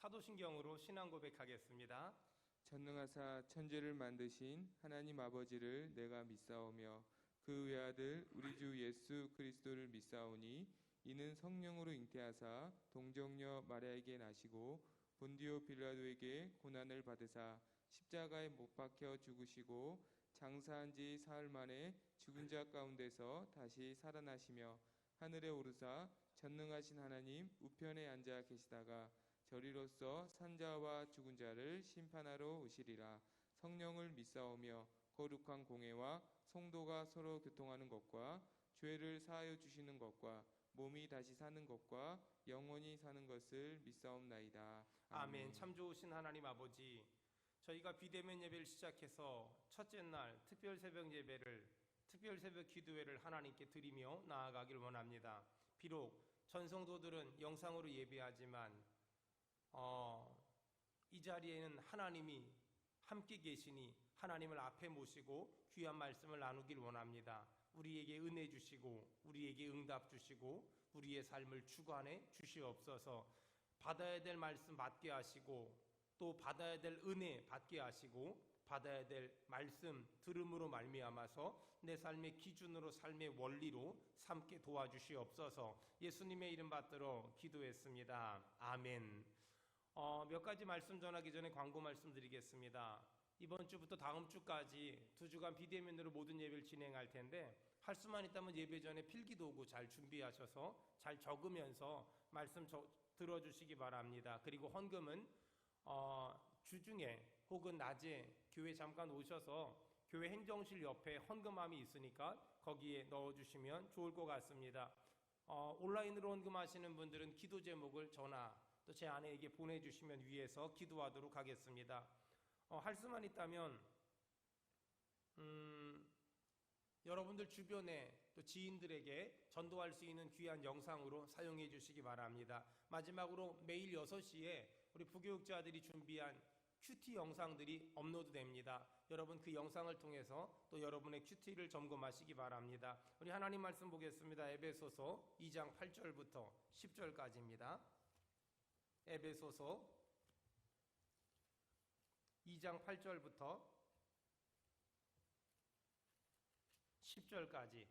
사도신경으로 신앙 고백하겠습니다. 전능하사 천지를 만드신 하나님 아버지를 내가 믿사오며 그 외아들 우리 주 예수 그리스도를 믿사오니 이는 성령으로 잉태하사 동정녀 마리아에게 나시고 본디오 빌라도에게 고난을 받으사 십자가에 못 박혀 죽으시고 장사한 지 사흘 만에 죽은 자 가운데서 다시 살아나시며 하늘에 오르사 전능하신 하나님 우편에 앉아 계시다가 저리로서 산자와 죽은 자를 심판하러 오시리라. 성령을 믿사오며 거룩한 공회와 성도가 서로 교통하는 것과 죄를 사하여 주시는 것과 몸이 다시 사는 것과 영원히 사는 것을 믿사옵나이다. 아멘. 참 좋으신 하나님 아버지, 저희가 비대면 예배를 시작해서 첫째 날 특별 새벽 예배를, 특별 새벽 기도회를 하나님께 드리며 나아가길 원합니다. 비록 전성도들은 영상으로 예배하지만 이 자리에는 하나님이 함께 계시니 하나님을 앞에 모시고 귀한 말씀을 나누길 원합니다. 우리에게 은혜 주시고 우리에게 응답 주시고 우리의 삶을 주관해 주시옵소서. 받아야 될 말씀 받게 하시고 또 받아야 될 은혜 받게 하시고 받아야 될 말씀 들음으로 말미암아서 내 삶의 기준으로 삶의 원리로 삼게 도와주시옵소서. 예수님의 이름 받들어 기도했습니다. 아멘. 몇 가지 말씀 전하기 전에 광고 말씀드리겠습니다. 이번 주부터 다음 주까지 2주간 비대면으로 모든 예배를 진행할 텐데 할 수만 있다면 예배 전에 필기도구 잘 준비하셔서 잘 적으면서 말씀 들어주시기 바랍니다. 그리고 헌금은 주중에 혹은 낮에 교회 잠깐 오셔서 교회 행정실 옆에 헌금함이 있으니까 거기에 넣어주시면 좋을 것 같습니다. 온라인으로 헌금하시는 분들은 기도 제목을 전화 또 제 아내에게 보내주시면 위에서 기도하도록 하겠습니다. 할 수만 있다면 여러분들 주변에 또 지인들에게 전도할 수 있는 귀한 영상으로 사용해 주시기 바랍니다. 마지막으로 매일 6시에 우리 부교육자들이 준비한 큐티 영상들이 업로드 됩니다. 여러분 그 영상을 통해서 또 여러분의 큐티를 점검하시기 바랍니다. 우리 하나님 말씀 보겠습니다. 에베소서 2장 8절부터 10절까지입니다. 에베소서 2장 8절부터 10절까지.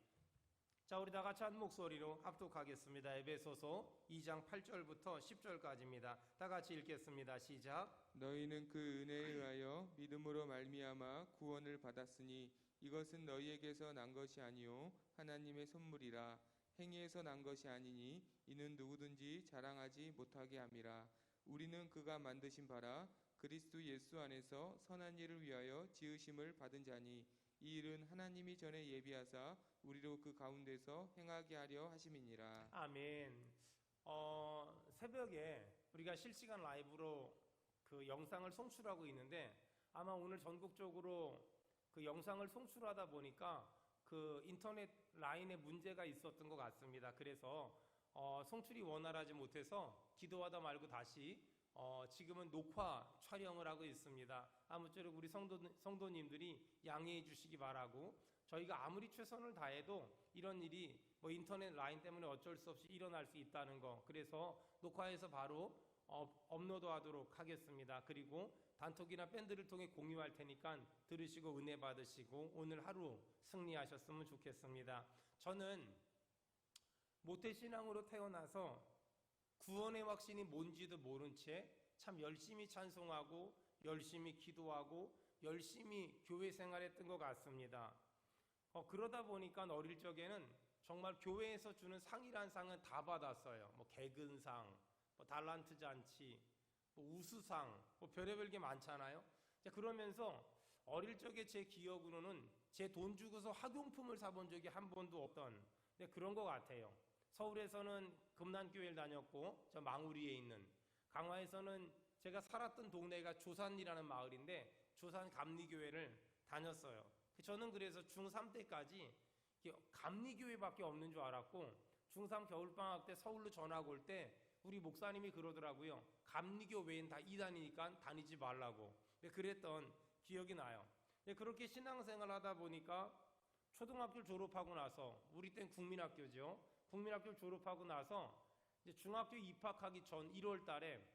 자, 우리 다 같이 한 목소리로 합독하겠습니다. 에베소서 2장 8절부터 10절까지입니다. 다 같이 읽겠습니다. 시작. 너희는 그 은혜에 의하여 믿음으로 말미암아 구원을 받았으니 이것은 너희에게서 난 것이 아니요 하나님의 선물이라. 행위에서 난 것이 아니니 이는 누구든지 자랑하지 못하게 함이라. 우리는 그가 만드신 바라 그리스도 예수 안에서 선한 일을 위하여 지으심을 받은 자니 이 일은 하나님이 전에 예비하사 우리로 그 가운데서 행하게 하려 하심이니라. 아멘. 새벽에 우리가 실시간 라이브로 그 영상을 송출하고 있는데 아마 오늘 전국적으로 그 영상을 송출하다 보니까 그 인터넷 라인에 문제가 있었던 것 같습니다. 그래서 송출이 원활하지 못해서 기도하다 말고 다시 지금은 녹화 촬영을 하고 있습니다. 아무쪼록 우리 성도님들이 양해해 주시기 바라고, 저희가 아무리 최선을 다해도 이런 일이 뭐 인터넷 라인 때문에 어쩔 수 없이 일어날 수 있다는 거, 그래서 녹화해서 바로 업로드하도록 하겠습니다. 그리고 단톡이나 밴드를 통해 공유할 테니까 들으시고 은혜 받으시고 오늘 하루 승리하셨으면 좋겠습니다. 저는 모태신앙으로 태어나서 구원의 확신이 뭔지도 모른 채 참 열심히 찬송하고 열심히 기도하고 열심히 교회 생활했던 것 같습니다. 그러다 보니까 어릴 적에는 정말 교회에서 주는 상이란 상은 다 받았어요. 뭐 개근상, 뭐 달란트 잔치, 뭐 우수상, 뭐 별의별 게 많잖아요. 그러면서 어릴 적에 제 기억으로는 제 돈 주고서 학용품을 사본 적이 한 번도 없던 그런 것 같아요. 서울에서는 금난교회를 다녔고, 저 망우리에 있는, 강화에서는 제가 살았던 동네가 조산이라는 마을인데 조산 감리교회를 다녔어요. 저는 그래서 중3 때까지 감리교회밖에 없는 줄 알았고, 중3 겨울방학 때 서울로 전학 올 때 우리 목사님이 그러더라고요. 감리교 외엔 다 이단이니까 다니지 말라고. 그랬던 기억이 나요. 그렇게 신앙생활 하다 보니까 초등학교 졸업하고 나서, 우리 땐 국민학교죠. 국민학교 졸업하고 나서 이제 중학교 입학하기 전 1월 달에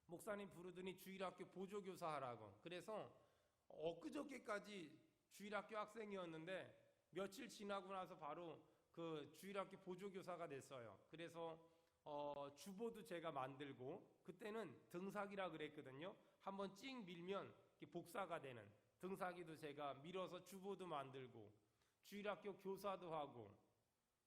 목사님 부르더니 주일학교 보조교사 하라고. 그래서 엊그저께까지 주일학교 학생이었는데 며칠 지나고 나서 바로 그 주일학교 보조교사가 됐어요. 그래서 주보도 제가 만들고, 그때는 등사기라 그랬거든요. 한번 찍 밀면 복사가 되는 등사기도 제가 밀어서 주보도 만들고, 주일학교 교사도 하고,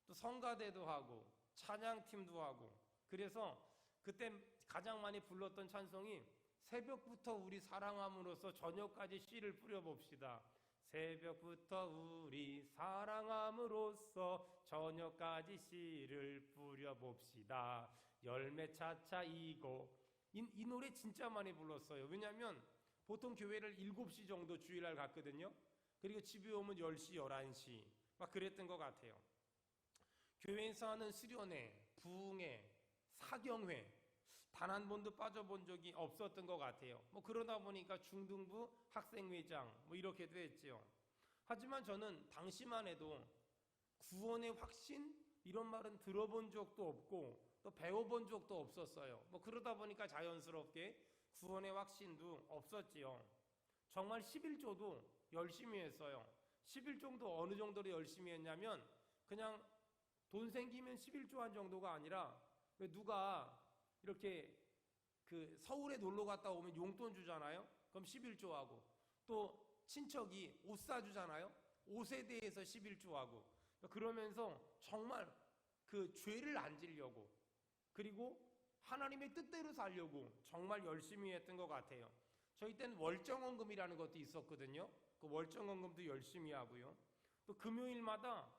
또 성가대도 하고, 찬양팀도 하고. 그래서 그때 가장 많이 불렀던 찬송이 새벽부터 우리 사랑함으로써 저녁까지 씨를 뿌려봅시다. 새벽부터 우리 사랑함으로써 저녁까지 씨를 뿌려봅시다. 열매 차차 이고. 이 노래 진짜 많이 불렀어요. 왜냐하면 보통 교회를 7시 정도 주일날 갔거든요. 그리고 집에 오면 10시, 11시 막 그랬던 것 같아요. 교회에서 하는 수련회, 부흥회, 사경회 단 한 번도 빠져본 적이 없었던 것 같아요. 그러다 보니까 중등부 학생회장 이렇게도 했죠. 하지만 저는 당시만 해도 구원의 확신 이런 말은 들어본 적도 없고 또 배워본 적도 없었어요. 그러다 보니까 자연스럽게 구원의 확신도 없었지요. 정말 11조도 열심히 했어요. 11조도 어느 정도로 열심히 했냐면 그냥 돈 생기면 11조 한 정도가 아니라, 왜 누가 이렇게 그 서울에 놀러 갔다 오면 용돈 주잖아요. 그럼 11조 하고, 또 친척이 옷 사주잖아요. 옷에 대해서 11조 하고, 그러면서 정말 그 죄를 안 지려고, 그리고 하나님의 뜻대로 살려고 정말 열심히 했던 것 같아요. 저희 때는 월정원금이라는 것도 있었거든요. 그 월정원금도 열심히 하고요. 또 금요일마다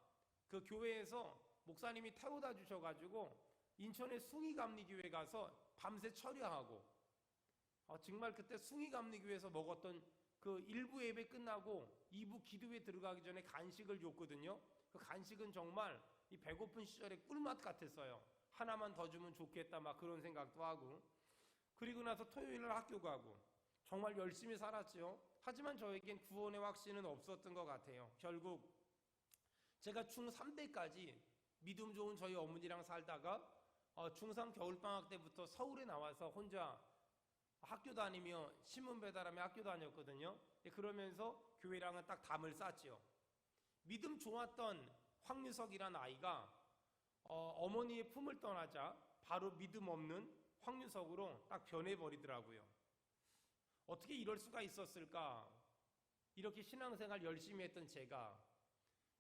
그 교회에서 목사님이 태워다 주셔가지고 인천의 숭이감리교회 가서 밤새 철야하고, 정말 그때 숭이감리교회에서 먹었던 그 1부 예배 끝나고 2부 기도회 들어가기 전에 간식을 줬거든요. 그 간식은 정말 이 배고픈 시절에 꿀맛 같았어요. 하나만 더 주면 좋겠다 막 그런 생각도 하고. 그리고 나서 토요일날 학교 가고 정말 열심히 살았죠. 하지만 저에겐 구원의 확신은 없었던 것 같아요. 결국 제가 중3 때까지 믿음 좋은 저희 어머니랑 살다가 중3 겨울방학 때부터 서울에 나와서 혼자 학교 다니며 신문 배달하며 학교 다녔거든요. 그러면서 교회랑은 딱 담을 쌌죠. 믿음 좋았던 황유석이라는 아이가 어머니의 품을 떠나자 바로 믿음 없는 황유석으로 딱 변해버리더라고요. 어떻게 이럴 수가 있었을까? 이렇게 신앙생활 열심히 했던 제가.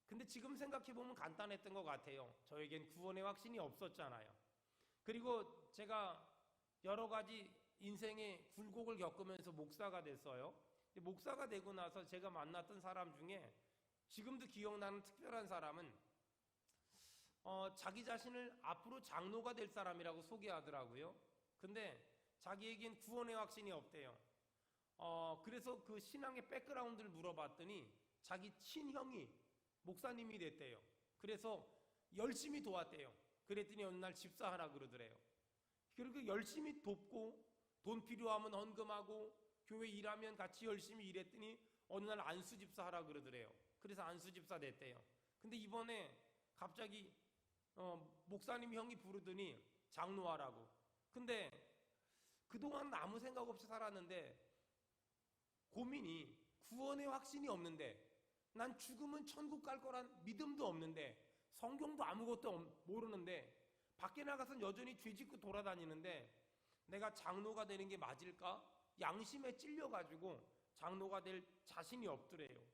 근데 지금 생각해보면 간단했던 것 같아요. 저에겐 구원의 확신이 없었잖아요. 그리고 제가 여러 가지 인생의 굴곡을 겪으면서 목사가 됐어요. 목사가 되고 나서 제가 만났던 사람 중에 지금도 기억나는 특별한 사람은 자기 자신을 앞으로 장로가 될 사람이라고 소개하더라고요. 근데 자기에겐 구원의 확신이 없대요. 그래서 그 신앙의 백그라운드를 물어봤더니 자기 친형이 목사님이 됐대요. 그래서 열심히 도왔대요. 그랬더니 어느 날 집사하라 그러더래요. 그리고 열심히 돕고 돈 필요하면 헌금하고 교회 일하면 같이 열심히 일했더니 어느 날 안수집사 하라 그러더래요. 그래서 안수집사 됐대요. 근데 이번에 갑자기 목사님 형이 부르더니 장로하라고. 근데 그동안 아무 생각 없이 살았는데 고민이 구원의 확신이 없는데, 난 죽으면 천국 갈 거란 믿음도 없는데, 성경도 아무것도 모르는데, 밖에 나가서는 여전히 죄짓고 돌아다니는데 내가 장로가 되는 게 맞을까? 양심에 찔려가지고 장로가 될 자신이 없더래요.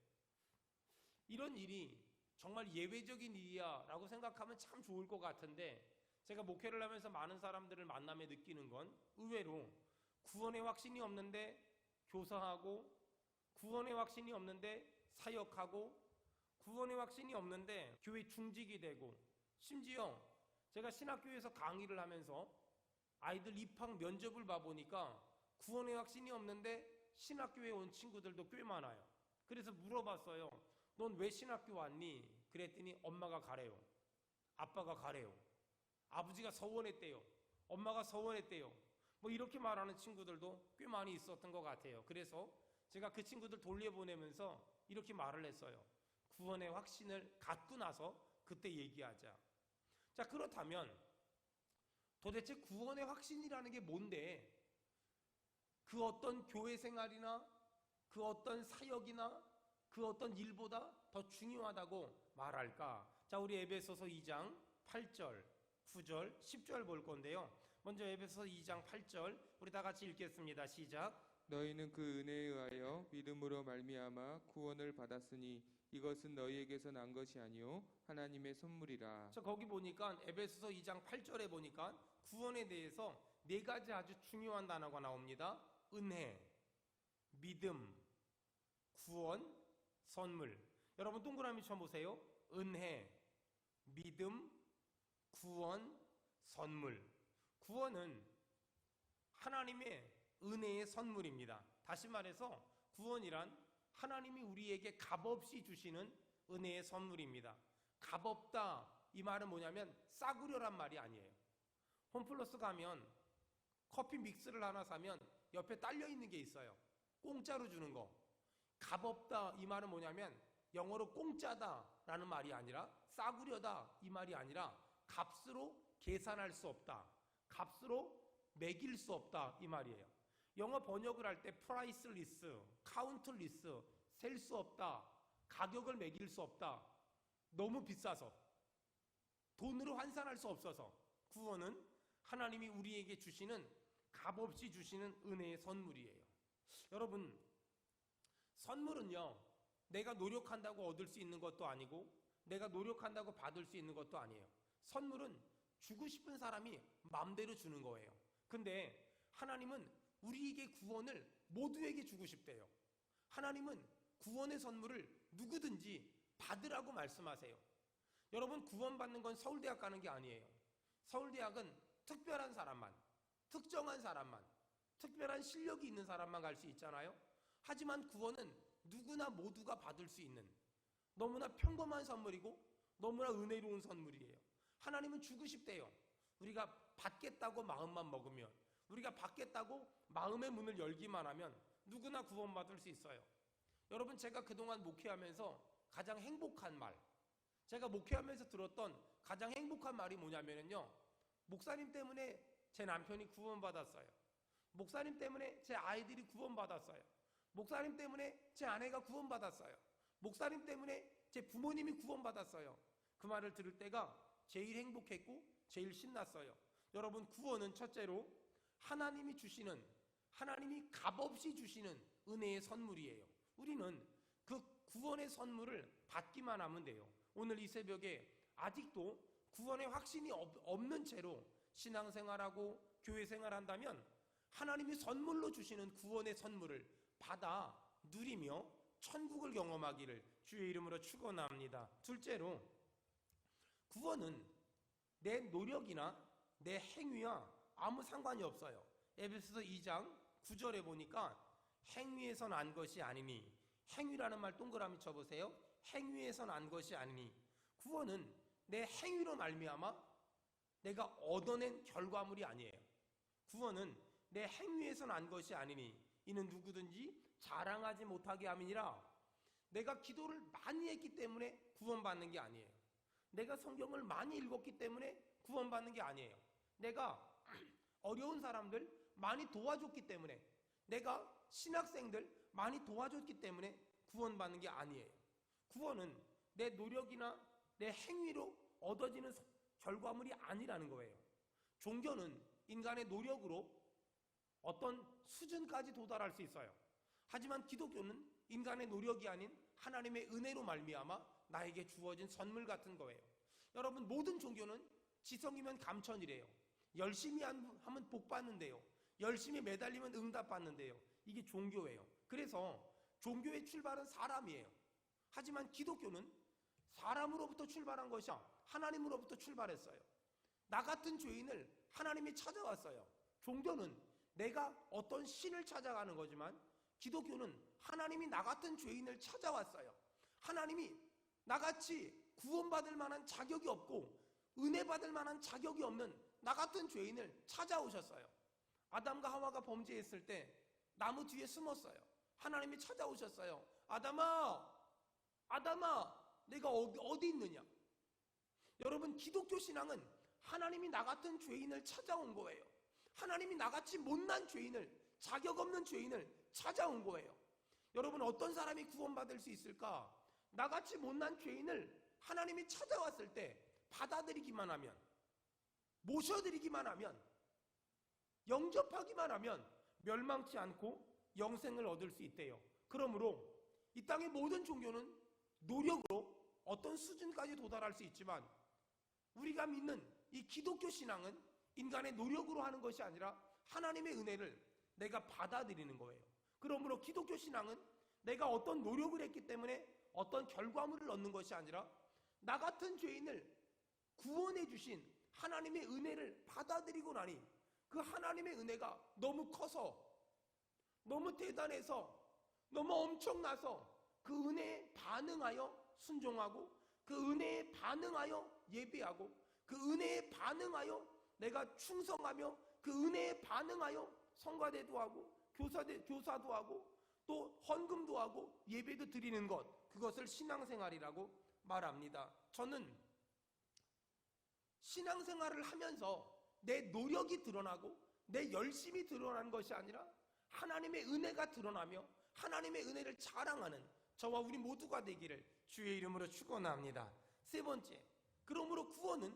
이런 일이 정말 예외적인 일이야 라고 생각하면 참 좋을 것 같은데, 제가 목회를 하면서 많은 사람들을 만나며 느끼는 건 의외로 구원의 확신이 없는데 교사하고, 구원의 확신이 없는데 사역하고, 구원의 확신이 없는데 교회 중직이 되고, 심지어 제가 신학교에서 강의를 하면서 아이들 입학 면접을 봐보니까 구원의 확신이 없는데 신학교에 온 친구들도 꽤 많아요. 그래서 물어봤어요. 넌 왜 신학교 왔니? 그랬더니 엄마가 가래요. 아빠가 가래요. 아버지가 서원했대요. 엄마가 서원했대요. 이렇게 말하는 친구들도 꽤 많이 있었던 것 같아요. 그래서 제가 그 친구들 돌려보내면서 이렇게 말을 했어요. 구원의 확신을 갖고 나서 그때 얘기하자. 자, 그렇다면 도대체 구원의 확신이라는 게 뭔데? 그 어떤 교회 생활이나 그 어떤 사역이나 그 어떤 일보다 더 중요하다고 말할까? 자, 우리 에베소서 2장 8절, 9절, 10절 볼 건데요. 먼저 에베소서 2장 8절 우리 다 같이 읽겠습니다. 시작. 너희는 그 은혜에 의하여 믿음으로 말미암아 구원을 받았으니 이것은 너희에게서 난 것이 아니요 하나님의 선물이라. 자, 거기 보니까 에베소서 2장 8절에 보니까 구원에 대해서 네 가지 아주 중요한 단어가 나옵니다. 은혜, 믿음, 구원, 선물. 여러분 동그라미 쳐보세요. 은혜, 믿음, 구원, 선물. 구원은 하나님의 은혜의 선물입니다. 다시 말해서 구원이란 하나님이 우리에게 값없이 주시는 은혜의 선물입니다. 값없다 이 말은 뭐냐면 싸구려란 말이 아니에요. 홈플러스 가면 커피 믹스를 하나 사면 옆에 딸려 있는 게 있어요. 공짜로 주는 거. 값없다 이 말은 뭐냐면 영어로 공짜다 라는 말이 아니라 싸구려다 이 말이 아니라 값으로 계산할 수 없다, 값으로 매길 수 없다 이 말이에요. 영어 번역을 할 때 priceless, countless, 셀 수 없다, 가격을 매길 수 없다, 너무 비싸서 돈으로 환산할 수 없어서. 구원은 하나님이 우리에게 주시는 값없이 주시는 은혜의 선물이에요. 여러분, 선물은요 내가 노력한다고 얻을 수 있는 것도 아니고 내가 노력한다고 받을 수 있는 것도 아니에요. 선물은 주고 싶은 사람이 마음대로 주는 거예요. 근데 하나님은 우리에게 구원을 모두에게 주고 싶대요. 하나님은 구원의 선물을 누구든지 받으라고 말씀하세요. 여러분, 구원받는 건 서울대학 가는 게 아니에요. 서울대학은 특별한 사람만, 특정한 사람만, 특별한 실력이 있는 사람만 갈 수 있잖아요. 하지만 구원은 누구나 모두가 받을 수 있는 너무나 평범한 선물이고 너무나 은혜로운 선물이에요. 하나님은 주고 싶대요. 우리가 받겠다고 마음만 먹으면, 우리가 받겠다고 마음의 문을 열기만 하면 누구나 구원받을 수 있어요. 여러분, 제가 그동안 목회하면서 가장 행복한 말, 제가 목회하면서 들었던 가장 행복한 말이 뭐냐면요, 목사님 때문에 제 남편이 구원받았어요. 목사님 때문에 제 아이들이 구원받았어요. 목사님 때문에 제 아내가 구원받았어요. 목사님 때문에 제 부모님이 구원받았어요. 그 말을 들을 때가 제일 행복했고 제일 신났어요. 여러분, 구원은 첫째로 하나님이 주시는, 하나님이 값없이 주시는 은혜의 선물이에요. 우리는 그 구원의 선물을 받기만 하면 돼요. 오늘 이 새벽에 아직도 구원의 확신이 없는 채로 신앙생활하고 교회 생활한다면 하나님이 선물로 주시는 구원의 선물을 받아 누리며 천국을 경험하기를 주의 이름으로 축원합니다. 둘째로, 구원은 내 노력이나 내 행위와 아무 상관이 없어요. 에베소서 2장 9절에 보니까 행위에서 난 것이 아니니, 행위라는 말 동그라미 쳐보세요. 행위에서 난 것이 아니니, 구원은 내 행위로 말미암아 내가 얻어낸 결과물이 아니에요. 구원은 내 행위에서 난 것이 아니니 이는 누구든지 자랑하지 못하게 함이니라. 내가 기도를 많이 했기 때문에 구원받는 게 아니에요. 내가 성경을 많이 읽었기 때문에 구원받는 게 아니에요. 내가 어려운 사람들 많이 도와줬기 때문에, 내가 신학생들 많이 도와줬기 때문에 구원받는 게 아니에요. 구원은 내 노력이나 내 행위로 얻어지는 결과물이 아니라는 거예요. 종교는 인간의 노력으로 어떤 수준까지 도달할 수 있어요. 하지만 기독교는 인간의 노력이 아닌 하나님의 은혜로 말미암아 나에게 주어진 선물 같은 거예요. 여러분, 모든 종교는 지성이면 감천이래요. 열심히 하면 복 받는데요, 열심히 매달리면 응답 받는데요. 이게 종교예요. 그래서 종교의 출발은 사람이에요. 하지만 기독교는 사람으로부터 출발한 것이 아니라 하나님으로부터 출발했어요. 나 같은 죄인을 하나님이 찾아왔어요. 종교는 내가 어떤 신을 찾아가는 거지만 기독교는 하나님이 나 같은 죄인을 찾아왔어요. 하나님이 나같이 구원받을 만한 자격이 없고 은혜 받을 만한 자격이 없는 나 같은 죄인을 찾아오셨어요. 아담과 하와가 범죄했을 때 나무 뒤에 숨었어요. 하나님이 찾아오셨어요. 아담아, 아담아, 내가 어디 있느냐? 여러분, 기독교 신앙은 하나님이 나 같은 죄인을 찾아온 거예요. 하나님이 나같이 못난 죄인을 자격 없는 죄인을 찾아온 거예요. 여러분, 어떤 사람이 구원받을 수 있을까? 나같이 못난 죄인을 하나님이 찾아왔을 때 받아들이기만 하면, 모셔드리기만 하면, 영접하기만 하면 멸망치 않고 영생을 얻을 수 있대요. 그러므로 이 땅의 모든 종교는 노력으로 어떤 수준까지 도달할 수 있지만, 우리가 믿는 이 기독교 신앙은 인간의 노력으로 하는 것이 아니라 하나님의 은혜를 내가 받아들이는 거예요. 그러므로 기독교 신앙은 내가 어떤 노력을 했기 때문에 어떤 결과물을 얻는 것이 아니라 나 같은 죄인을 구원해 주신 하나님의 은혜를 받아들이고 나니 그 하나님의 은혜가 너무 커서, 너무 대단해서, 너무 엄청나서 그 은혜에 반응하여 순종하고, 그 은혜에 반응하여 예배하고, 그 은혜에 반응하여 내가 충성하며, 그 은혜에 반응하여 성가대도 하고 교사도 하고 또 헌금도 하고 예배도 드리는 것, 그것을 신앙생활이라고 말합니다. 저는 신앙생활을 하면서 내 노력이 드러나고 내 열심이 드러나는 것이 아니라 하나님의 은혜가 드러나며 하나님의 은혜를 자랑하는 저와 우리 모두가 되기를 주의 이름으로 축원합니다. 세 번째, 그러므로 구원은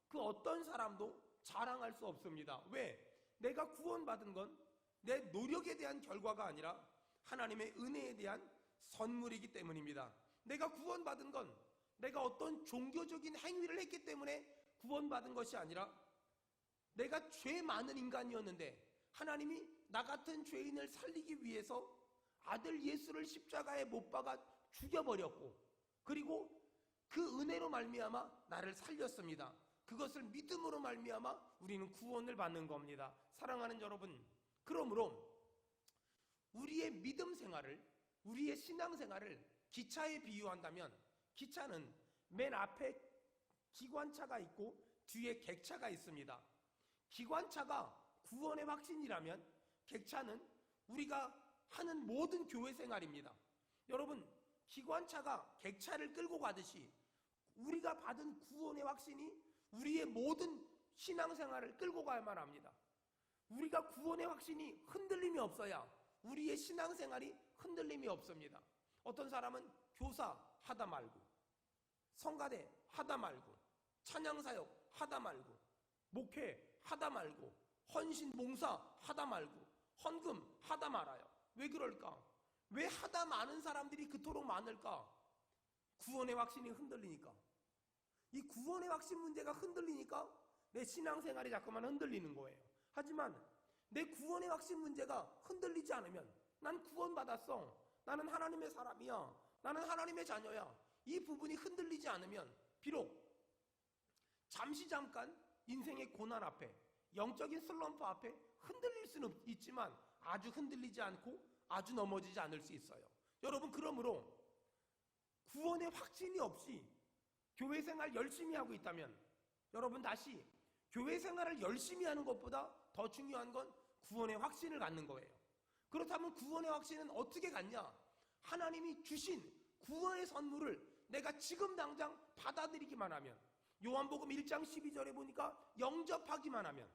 그 어떤 사람도 자랑할 수 없습니다. 왜? 내가 구원받은 건 내 노력에 대한 결과가 아니라 하나님의 은혜에 대한 선물이기 때문입니다. 내가 구원받은 건 내가 어떤 종교적인 행위를 했기 때문에 구원받은 것이 아니라 내가 죄 많은 인간이었는데 하나님이 나 같은 죄인을 살리기 위해서 아들 예수를 십자가에 못 박아 죽여버렸고, 그리고 그 은혜로 말미암아 나를 살렸습니다. 그것을 믿음으로 말미암아 우리는 구원을 받는 겁니다. 사랑하는 여러분, 그러므로 우리의 믿음 생활을, 우리의 신앙 생활을 기차에 비유한다면, 기차는 맨 앞에 기관차가 있고 뒤에 객차가 있습니다. 기관차가 구원의 확신이라면 객차는 우리가 하는 모든 교회 생활입니다. 여러분, 기관차가 객차를 끌고 가듯이 우리가 받은 구원의 확신이 우리의 모든 신앙생활을 끌고 가야만 합니다. 우리가 구원의 확신이 흔들림이 없어야 우리의 신앙생활이 흔들림이 없습니다. 어떤 사람은 교사 하다 말고, 성가대 하다 말고, 찬양사역 하다 말고, 목회 하다 말고, 헌신 봉사 하다 말고, 헌금 하다 말아요. 왜 그럴까? 왜 하다 많은 사람들이 그토록 많을까? 구원의 확신이 흔들리니까. 이 구원의 확신 문제가 흔들리니까 내 신앙생활이 자꾸만 흔들리는 거예요. 하지만 내 구원의 확신 문제가 흔들리지 않으면, 난 구원받았어, 나는 하나님의 사람이야, 나는 하나님의 자녀야, 이 부분이 흔들리지 않으면 비록 잠깐 인생의 고난 앞에, 영적인 슬럼프 앞에 흔들릴 수는 있지만 아주 흔들리지 않고 아주 넘어지지 않을 수 있어요. 여러분, 그러므로 구원의 확신이 없이 교회 생활 열심히 하고 있다면, 여러분 다시 교회 생활을 열심히 하는 것보다 더 중요한 건 구원의 확신을 갖는 거예요. 그렇다면 구원의 확신은 어떻게 갖냐? 하나님이 주신 구원의 선물을 내가 지금 당장 받아들이기만 하면, 요한복음 1장 12절에 보니까 영접하기만 하면,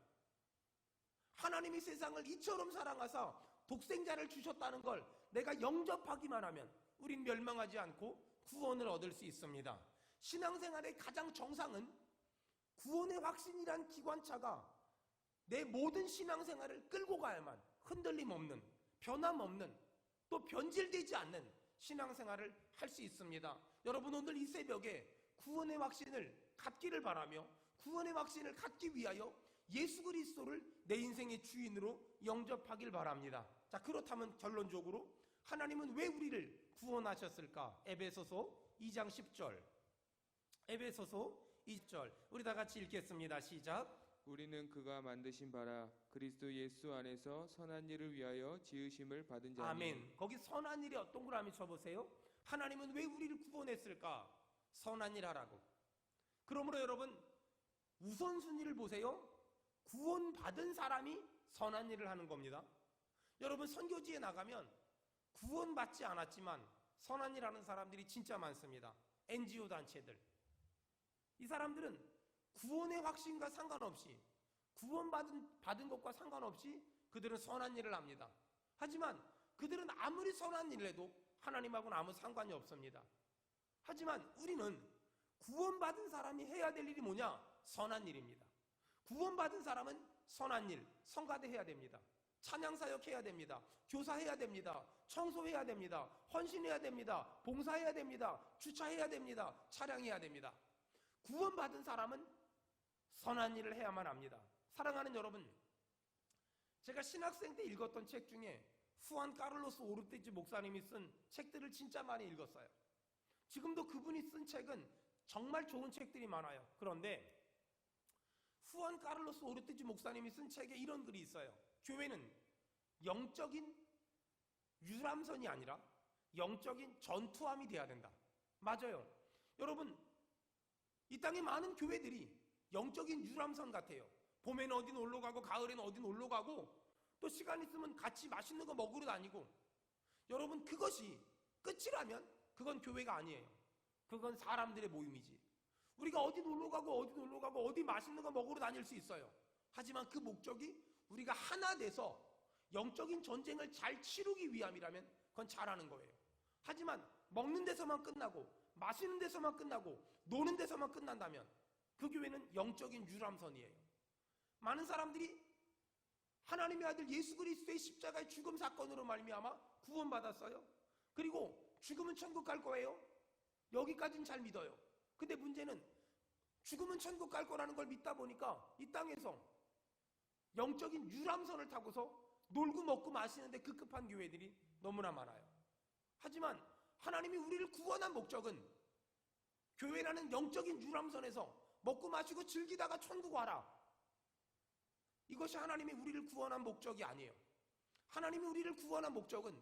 하나님이 세상을 이처럼 사랑하사 독생자를 주셨다는 걸 내가 영접하기만 하면 우린 멸망하지 않고 구원을 얻을 수 있습니다. 신앙생활의 가장 정상은 구원의 확신이란 기관차가 내 모든 신앙생활을 끌고 가야만 흔들림 없는, 변함 없는, 또 변질되지 않는 신앙생활을 할 수 있습니다. 여러분, 오늘 이 새벽에 구원의 확신을 갖기를 바라며 구원의 확신을 갖기 위하여 예수 그리스도를 내 인생의 주인으로 영접하길 바랍니다. 자, 그렇다면 결론적으로 하나님은 왜 우리를 구원하셨을까? 에베소서 2장 10절, 에베소서 2절, 우리 다 같이 읽겠습니다. 시작. 우리는 그가 만드신 바라 그리스도 예수 안에서 선한 일을 위하여 지으심을 받은 자니. 아멘. 거기 선한 일이 동그라미 쳐보세요. 하나님은 왜 우리를 구원했을까? 선한 일 하라고. 그러므로 여러분, 우선순위를 보세요. 구원받은 사람이 선한 일을 하는 겁니다. 여러분, 선교지에 나가면 구원받지 않았지만 선한 일 하는 사람들이 진짜 많습니다. NGO 단체들. 이 사람들은 구원의 확신과 상관없이 구원받은 것과 상관없이 그들은 선한 일을 합니다. 하지만 그들은 아무리 선한 일을 해도 하나님하고는 아무 상관이 없습니다. 하지만 우리는 구원받은 사람이 해야 될 일이 뭐냐? 선한 일입니다. 구원받은 사람은 선한 일, 성가대 해야 됩니다. 찬양사역 해야 됩니다. 교사해야 됩니다. 청소해야 됩니다. 헌신해야 됩니다. 봉사해야 됩니다. 주차해야 됩니다. 차량해야 됩니다. 구원받은 사람은 선한 일을 해야만 합니다. 사랑하는 여러분, 제가 신학생 때 읽었던 책 중에 후안 카를로스 오르티즈 목사님이 쓴 책들을 진짜 많이 읽었어요. 지금도 그분이 쓴 책은 정말 좋은 책들이 많아요. 그런데 후안 카를로스 오르티즈 목사님이 쓴 책에 이런 글이 있어요. 교회는 영적인 유람선이 아니라 영적인 전투함이 돼야 된다. 맞아요. 여러분, 이 땅에 많은 교회들이 영적인 유람선 같아요. 봄에는 어디 놀러 가고 가을에는 어디 놀러 가고 또 시간 있으면 같이 맛있는 거 먹으러 다니고, 여러분 그것이 끝이라면 그건 교회가 아니에요. 그건 사람들의 모임이지. 우리가 어디 놀러 가고 어디 맛있는 거 먹으러 다닐 수 있어요. 하지만 그 목적이 우리가 하나 돼서 영적인 전쟁을 잘 치르기 위함이라면 그건 잘하는 거예요. 하지만 먹는 데서만 끝나고 마시는 데서만 끝나고 노는 데서만 끝난다면 그 교회는 영적인 유람선이에요. 많은 사람들이 하나님의 아들 예수 그리스도의 십자가의 죽음 사건으로 말미암아 구원받았어요. 그리고 죽으면 천국 갈 거예요. 여기까지는 잘 믿어요. 근데 문제는 죽으면 천국 갈 거라는 걸 믿다 보니까 이 땅에서 영적인 유람선을 타고서 놀고 먹고 마시는데 급급한 교회들이 너무나 많아요. 하지만 하나님이 우리를 구원한 목적은 교회라는 영적인 유람선에서 먹고 마시고 즐기다가 천국 와라. 이것이 하나님이 우리를 구원한 목적이 아니에요. 하나님이 우리를 구원한 목적은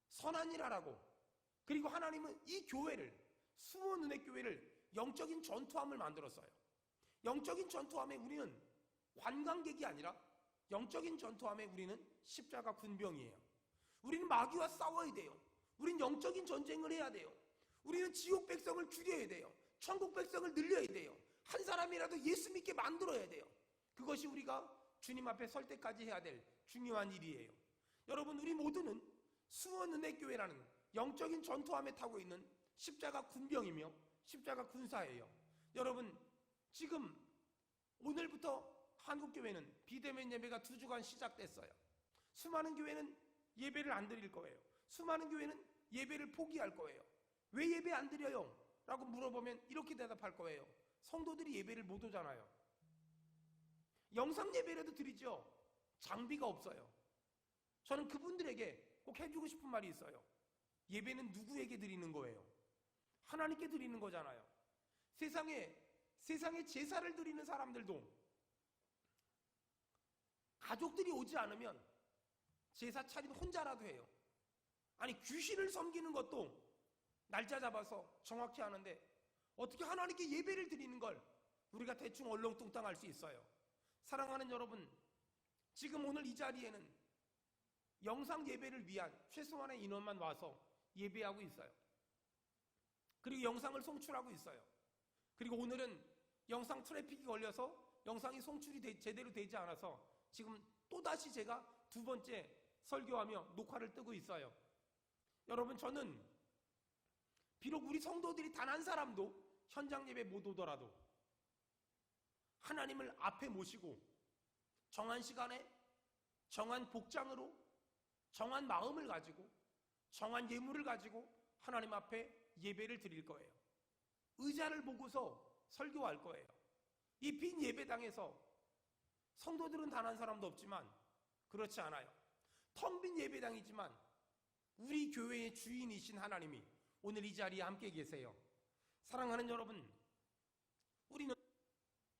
선한 일 하라고, 그리고 하나님은 이 교회를, 수원은혜교회를 영적인 전투함을 만들었어요. 영적인 전투함에 우리는 관광객이 아니라 영적인 전투함에 우리는 십자가 군병이에요. 우리는 마귀와 싸워야 돼요. 우리는 영적인 전쟁을 해야 돼요. 우리는 지옥 백성을 죽여야 돼요. 천국 백성을 늘려야 돼요. 한 사람이라도 예수 믿게 만들어야 돼요. 그것이 우리가 주님 앞에 설 때까지 해야 될 중요한 일이에요. 여러분, 우리 모두는 수원은혜교회라는 영적인 전투함에 타고 있는 십자가 군병이며 십자가 군사예요. 여러분, 지금 오늘부터 한국교회는 비대면 예배가 2주간 시작됐어요. 수많은 교회는 예배를 안 드릴 거예요. 수많은 교회는 예배를 포기할 거예요. 왜 예배 안 드려요? 라고 물어보면 이렇게 대답할 거예요. 성도들이 예배를 못 오잖아요. 영상 예배라도 드리죠. 장비가 없어요. 저는 그분들에게 꼭 해주고 싶은 말이 있어요. 예배는 누구에게 드리는 거예요? 하나님께 드리는 거잖아요. 세상에 제사를 드리는 사람들도 가족들이 오지 않으면 제사 차림 혼자라도 해요. 아니, 귀신을 섬기는 것도 날짜 잡아서 정확히 하는데 어떻게 하나님께 예배를 드리는 걸 우리가 대충 얼렁뚱땅 할 수 있어요? 사랑하는 여러분, 지금 오늘 이 자리에는 영상 예배를 위한 최소한의 인원만 와서 예배하고 있어요. 그리고 영상을 송출하고 있어요. 그리고 오늘은 영상 트래픽이 걸려서 영상이 송출이 제대로 되지 않아서 지금 또다시 제가 2번째 설교하며 녹화를 뜨고 있어요. 여러분, 저는 비록 우리 성도들이 단 한 사람도 현장 예배 못 오더라도 하나님을 앞에 모시고 정한 시간에 정한 복장으로 정한 마음을 가지고 정한 예물을 가지고 하나님 앞에 예배를 드릴 거예요. 의자를 보고서 설교할 거예요. 이 빈 예배당에서 성도들은 단 한 사람도 없지만 그렇지 않아요. 텅 빈 예배당이지만 우리 교회의 주인이신 하나님이 오늘 이 자리에 함께 계세요. 사랑하는 여러분, 우리는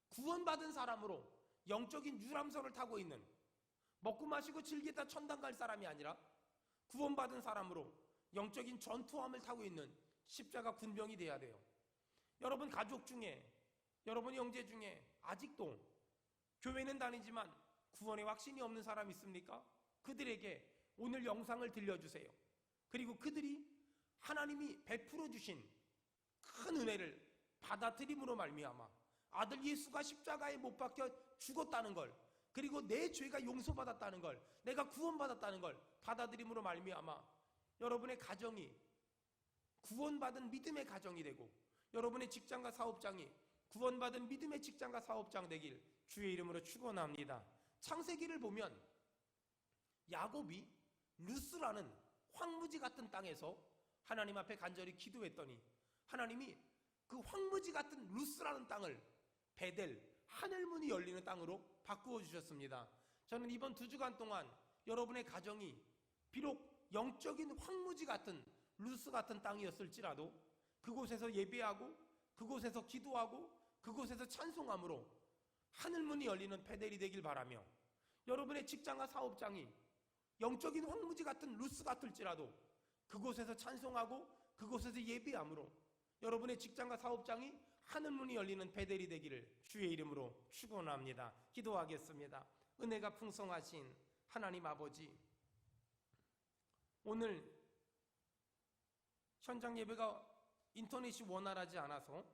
구원받은 사람으로 영적인 유람선을 타고 있는, 먹고 마시고 즐기다 천당 갈 사람이 아니라 구원받은 사람으로 영적인 전투함을 타고 있는 십자가 군병이 돼야 돼요. 여러분 가족 중에, 여러분 형제 중에 아직도 교회는 다니지만 구원의 확신이 없는 사람 있습니까? 그들에게 오늘 영상을 들려주세요. 그리고 그들이 하나님이 베풀어 주신 큰 은혜를 받아들임으로 말미암아 아들 예수가 십자가에 못 박혀 죽었다는 걸, 그리고 내 죄가 용서받았다는 걸, 내가 구원받았다는 걸 받아들임으로 말미암아 여러분의 가정이 구원받은 믿음의 가정이 되고, 여러분의 직장과 사업장이 구원받은 믿음의 직장과 사업장 되길 주의 이름으로 축원합니다. 창세기를 보면 야곱이 루스라는 황무지 같은 땅에서 하나님 앞에 간절히 기도했더니 하나님이 그 황무지 같은 루스라는 땅을 베델, 하늘문이 열리는 땅으로 바꾸어 주셨습니다. 저는 이번 2주간 동안 여러분의 가정이 비록 영적인 황무지 같은 루스 같은 땅이었을지라도 그곳에서 예배하고, 그곳에서 기도하고, 그곳에서 찬송함으로 하늘문이 열리는 베델이 되길 바라며, 여러분의 직장과 사업장이 영적인 황무지 같은 루스 같을지라도 그곳에서 찬송하고 그곳에서 예배함으로 여러분의 직장과 사업장이 하늘문이 열리는 베델이 되기를 주의 이름으로 축원합니다. 기도하겠습니다. 은혜가 풍성하신 하나님 아버지, 오늘 현장 예배가 인터넷이 원활하지 않아서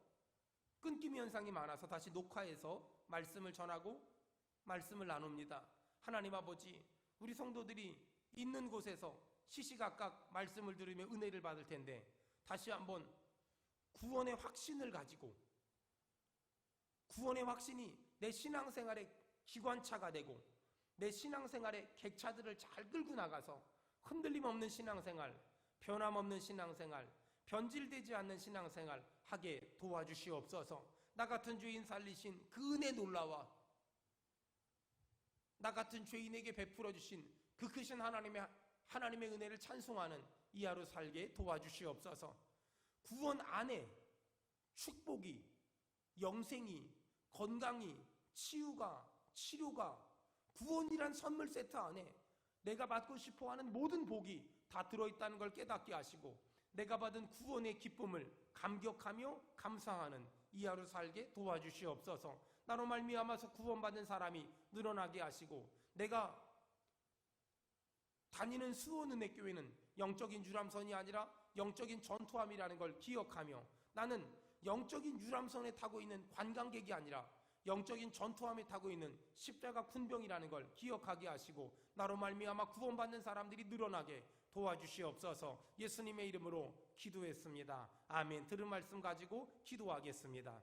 끊김 현상이 많아서 다시 녹화해서 말씀을 전하고 말씀을 나눕니다. 하나님 아버지, 우리 성도들이 있는 곳에서 시시각각 말씀을 들으며 은혜를 받을 텐데 다시 한번 구원의 확신을 가지고, 구원의 확신이 내 신앙생활의 기관차가 되고 내 신앙생활의 객차들을 잘 끌고 나가서 흔들림 없는 신앙생활, 변함없는 신앙생활, 변질되지 않는 신앙생활 하게 도와주시옵소서. 나 같은 죄인 살리신 그 은혜 놀라와 나 같은 죄인에게 베풀어 주신 그 크신 하나님의 은혜를 찬송하는 이 하루 살게 도와주시옵소서. 구원 안에 축복이, 영생이, 건강이, 치유가, 치료가, 구원이란 선물 세트 안에 내가 받고 싶어하는 모든 복이 다 들어있다는 걸 깨닫게 하시고, 내가 받은 구원의 기쁨을 감격하며 감사하는 이 하루 살게 도와주시옵소서. 나로 말미암아서 구원받은 사람이 늘어나게 하시고, 내가 다니는 수원은혜교회는 영적인 유람선이 아니라 영적인 전투함이라는 걸 기억하며, 나는 영적인 유람선에 타고 있는 관광객이 아니라 영적인 전투함에 타고 있는 십자가 군병이라는 걸 기억하게 하시고, 나로 말미암아 구원받는 사람들이 늘어나게 도와주시옵소서. 예수님의 이름으로 기도했습니다. 아멘. 들은 말씀 가지고 기도하겠습니다.